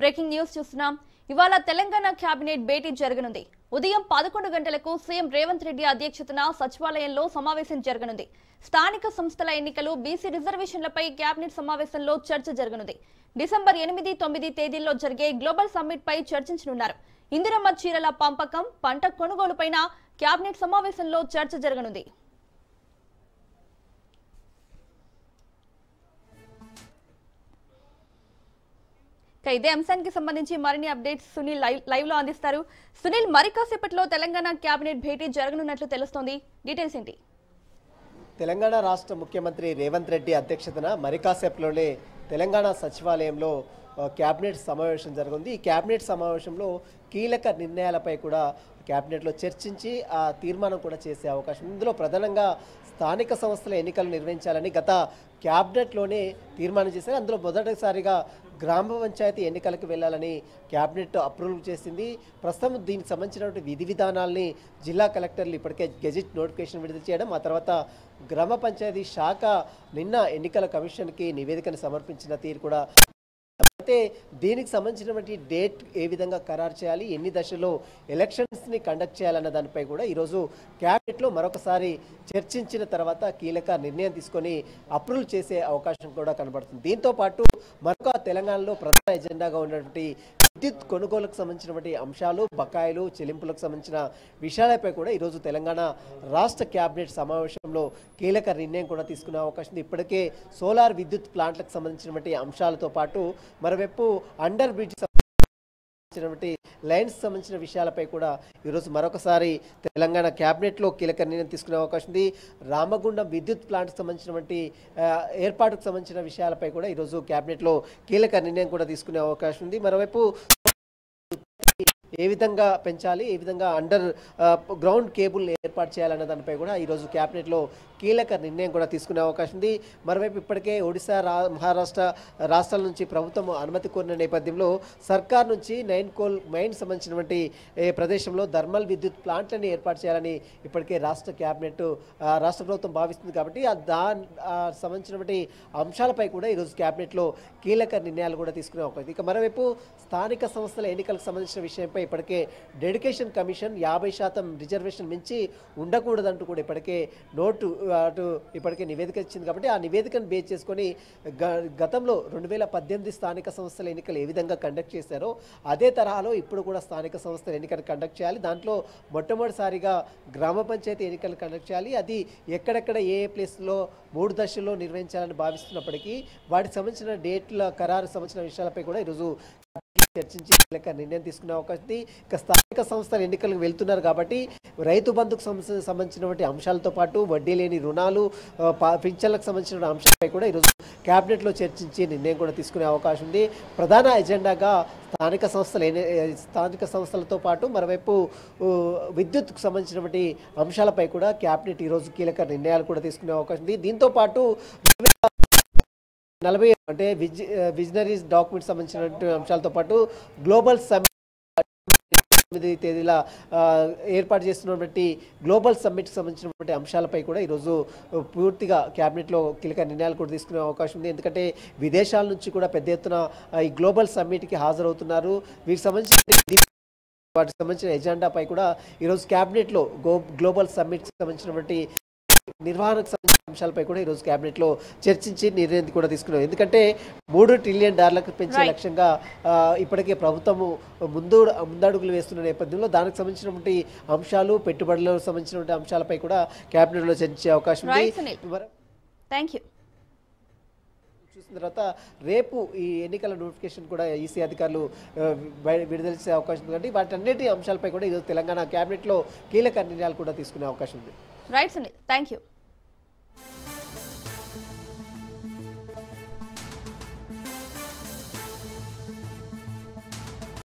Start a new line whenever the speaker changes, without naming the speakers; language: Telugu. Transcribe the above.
బ్రేకింగ్ న్యూస్ చూస్తున్నాం. ఇవాళ తెలంగాణ కేబినెట్ భేటీ జరగనుంది. ఉదయం 11 గంటలకు సీఎం రేవంత్ రెడ్డి అధ్యక్షతన సచివాలయంలో సమావేశం జరగనుంది. స్థానిక సంస్థల ఎన్నికలు, బీసీ రిజర్వేషన్లపై కేబినెట్ సమావేశంలో చర్చ జరగనుంది. డిసెంబర్ 8, 9 తేదీల్లో జరిగే గ్లోబల్ సమ్మిట్ పై చర్చించనున్నారు. ఇందిరమ్మ చీరల పంపకం, పంట కొనుగోలుపైన కేబినెట్ సమావేశంలో చర్చ జరగనుంది. ఇదే అంశానికి సంబంధించి మరిన్ని అప్డేట్స్ సునీల్ లైవ్ లో అందిస్తారు. సునీల్, మరి కాసేపట్లో తెలంగాణ కేబినెట్ భేటీ జరగనున్నట్లు తెలుస్తోంది. డీటెయిల్స్ ఏంటి?
తెలంగాణ రాష్ట్ర ముఖ్యమంత్రి రేవంత్ రెడ్డి అధ్యక్షతన మరి కాసేపట్లోనే తెలంగాణ సచివాలయంలో కేబినెట్ సమావేశం జరగనుంది. ఈ కేబినెట్ సమావేశంలో కీలక నిర్ణయాలపై కూడా కేబినెట్లో చర్చించి ఆ తీర్మానం కూడా చేసే అవకాశం. ఇందులో ప్రధానంగా స్థానిక సంస్థల ఎన్నికలు నిర్వహించాలని గత క్యాబినెట్లోనే తీర్మానం చేశారు. అందులో మొదటిసారిగా గ్రామ పంచాయతీ ఎన్నికలకు వెళ్ళాలని క్యాబినెట్ అప్రూవల్ చేసింది. ప్రస్తుతం దీనికి సంబంధించినటువంటి విధి విధానాల్ని జిల్లా కలెక్టర్లు ఇప్పటికే గెజిట్ నోటిఫికేషన్ విడుదల చేయడం, ఆ తర్వాత గ్రామ పంచాయతీ శాఖ నిన్న ఎన్నికల కమిషన్కి నివేదికను సమర్పించిన తీరు కూడా. అయితే దీనికి సంబంధించినటువంటి డేట్ ఏ విధంగా ఖరారు చేయాలి, ఎన్ని దశలో ఎలక్షన్స్ని కండక్ట్ చేయాలన్న దానిపై కూడా ఈరోజు క్యాబినెట్లో మరొకసారి చర్చించిన తర్వాత కీలక నిర్ణయం తీసుకొని అప్రూవల్ చేసే అవకాశం కూడా కనబడుతుంది. దీంతో పాటు మరొక తెలంగాణలో ప్రధాన ఎజెండాగా ఉన్నటువంటి విద్యుత్ కొనుగోలుకు సంబంధించినటువంటి అంశాలు, బకాయిలు, చెల్లింపులకు సంబంధించిన విషయాలపై కూడా ఈరోజు తెలంగాణ రాష్ట్ర క్యాబినెట్ సమావేశంలో కీలక నిర్ణయం కూడా తీసుకునే అవకాశం ఉంది. ఇప్పటికే సోలార్ విద్యుత్ ప్లాంట్లకు సంబంధించినటువంటి అంశాలతో పాటు మరోవైపు అండర్ బ్రిడ్జ్ లైన్స్ సంబంధించిన విషయాలపై కూడా ఈరోజు మరొకసారి తెలంగాణ క్యాబినెట్లో కీలక నిర్ణయం తీసుకునే అవకాశం ఉంది. రామగుండం విద్యుత్ ప్లాంట్కి సంబంధించినటువంటి ఏర్పాటుకు సంబంధించిన విషయాలపై కూడా ఈరోజు క్యాబినెట్లో కీలక నిర్ణయం కూడా తీసుకునే అవకాశం ఉంది. మరోవైపు ఏ విధంగా పెంచాలి, ఏ విధంగా అండర్ గ్రౌండ్ కేబుల్ ఏర్పాటు చేయాలన్న దానిపై కూడా ఈరోజు క్యాబినెట్లో కీలక నిర్ణయం కూడా తీసుకునే అవకాశం ఉంది. మరోవైపు ఇప్పటికే ఒడిశా, మహారాష్ట్ర రాష్ట్రాల నుంచి ప్రభుత్వం అనుమతి కోరిన నేపథ్యంలో సర్కార్ నుంచి 9 కోల్ మైన్ సంబంధించినటువంటి ప్రదేశంలో థర్మల్ విద్యుత్ ప్లాంట్లని ఏర్పాటు చేయాలని ఇప్పటికే రాష్ట్ర క్యాబినెట్ రాష్ట్ర ప్రభుత్వం భావిస్తుంది. కాబట్టి సంబంధించినటువంటి అంశాలపై కూడా ఈరోజు క్యాబినెట్లో కీలక నిర్ణయాలు కూడా తీసుకునే అవకాశం. ఇక మరోవైపు స్థానిక సంస్థల ఎన్నికలకు సంబంధించిన విషయంపై ఇప్పటికే డెడికేషన్ కమిషన్ 50% రిజర్వేషన్ మించి ఉండకూడదంటూ కూడా ఇప్పటికే ఇప్పటికే నివేదిక ఇచ్చింది. కాబట్టి ఆ నివేదికను బేస్ చేసుకొని గతంలో 2018 స్థానిక సంస్థల ఎన్నికలు ఏ విధంగా కండక్ట్ చేశారో అదే తరహాలో ఇప్పుడు కూడా స్థానిక సంస్థల ఎన్నికలు కండక్ట్ చేయాలి. దాంట్లో మొట్టమొదటిసారిగా గ్రామ పంచాయతీ ఎన్నికలు కండక్ట్ చేయాలి. అది ఎక్కడెక్కడ ఏ ప్లేస్లో 3 దశల్లో నిర్వహించాలని భావిస్తున్నప్పటికీ వాటికి సంబంధించిన డేట్ల ఖరారు సంబంధించిన విషయాలపై కూడా ఈరోజు చర్చించి కీలక నిర్ణయం తీసుకునే అవకాశం ఉంది. ఇక స్థానిక సంస్థల ఎన్నికలకు వెళ్తున్నారు కాబట్టి రైతు బంధుకు సంబంధించినటువంటి అంశాలతో పాటు వడ్డీ లేని రుణాలు, పింఛన్లకు సంబంధించిన అంశాలపై కూడా ఈరోజు క్యాబినెట్లో చర్చించి నిర్ణయం కూడా తీసుకునే అవకాశం ఉంది. ప్రధాన ఎజెండాగా స్థానిక సంస్థలతో పాటు మరోవైపు విద్యుత్కు సంబంధించినటువంటి అంశాలపై కూడా క్యాబినెట్ ఈరోజు కీలక నిర్ణయాలు కూడా తీసుకునే అవకాశం ఉంది. దీంతో పాటు 40 అంటే విజనరీస్ డాక్యుమెంట్ సంబంధించినటువంటి అంశాలతో పాటు గ్లోబల్ సమ్మిట్ 9 తేదీల ఏర్పాటు చేస్తున్నటువంటి గ్లోబల్ సమ్మిట్కి సంబంధించినటువంటి అంశాలపై కూడా ఈరోజు పూర్తిగా క్యాబినెట్లో కీలక నిర్ణయాలు కూడా తీసుకునే అవకాశం ఉంది. ఎందుకంటే విదేశాల నుంచి కూడా పెద్ద ఎత్తున ఈ గ్లోబల్ సమ్మిట్కి హాజరవుతున్నారు. వాటికి సంబంధించిన ఎజెండాపై కూడా ఈరోజు క్యాబినెట్లో గ్లోబల్ సమ్మిట్కి సంబంధించినటువంటి నిర్వహణకు సంబంధించిన అంశాలపై కూడా ఈరోజు క్యాబినెట్లో చర్చించి నిర్ణయం కూడా తీసుకున్నారు. ఎందుకంటే $3 ట్రిలియన్ పెంచే లక్ష్యంగా ఇప్పటికే ప్రభుత్వము ముందడుగులు వేస్తున్న నేపథ్యంలో దానికి సంబంధించినటువంటి అంశాలు, పెట్టుబడులకు సంబంధించినటువంటి అంశాలపై కూడా క్యాబినెట్లో చర్చించే అవకాశం ఉంది. చూసిన తర్వాత రేపు ఈ ఎన్నికల నోటిఫికేషన్ కూడా ఈసీ అధికారులు విడుదల చేసే అవకాశం ఉంది. కాబట్టి వాటన్నిటి అంశాలపై కూడా ఈరోజు తెలంగాణ క్యాబినెట్లో కీలక నిర్ణయాలు కూడా తీసుకునే అవకాశం ఉంది.
Right Sunil, thank you.